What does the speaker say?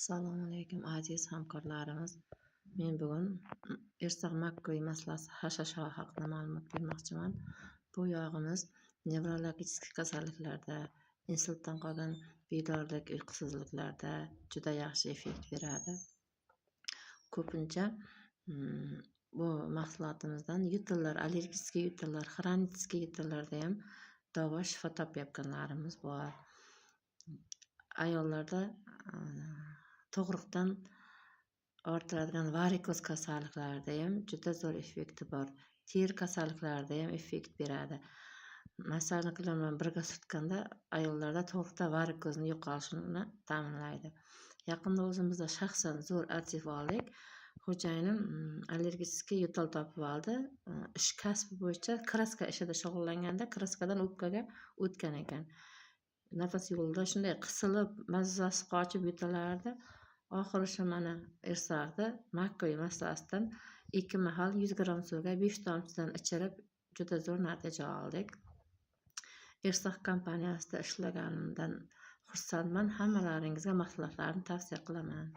Assalomu alaykum aziz hamkorlarimiz. Men bugun Irsaq Makkoy masalasi HSH haqida ma'lumot bermoqchiman. Bu yog'imiz nevrologik kasalliklarda, insultdan qolgan bedorlik, uyqusizliklarda juda yaxshi effekt beradi. Ko'pincha bu mahsulotimizdan yutillar, allergik yutillar, xronit yutillarda ham davo shifo topayotganlarimiz bor. Ayollarda tug'ruqdan orttiradigan varikoz kasalliklarida ham juda zo'r effekti bor. Teri kasalliklarida ham effekt beradi. Masalliqlar bilan birga surtganda ayollarda tug'ruqda varikozni yo'qolishini ta'minlaydi. Yaqinda o'zimizda shaxsan zo'r arxiv oldik. Xo'jayinim allergik yo'tal topib oldi. Ish kasbi bo'yicha kraska ishida shug'ullanganda kraskadan o'pkaga o'tgan ekan. Nafas yo'lida shunday qisilib, mazzasi qochib yo'talardi. Oxiri shu mana Irsaqda Makkoy masalasidan 2 mahal 100 gram suvga 5 tomchidan ichirib juda zo'r natija oldik. Irsaq kompaniyasida ishlaganimdan xursandman. Hammalaringizga mahsulotlarni tavsiya qilaman.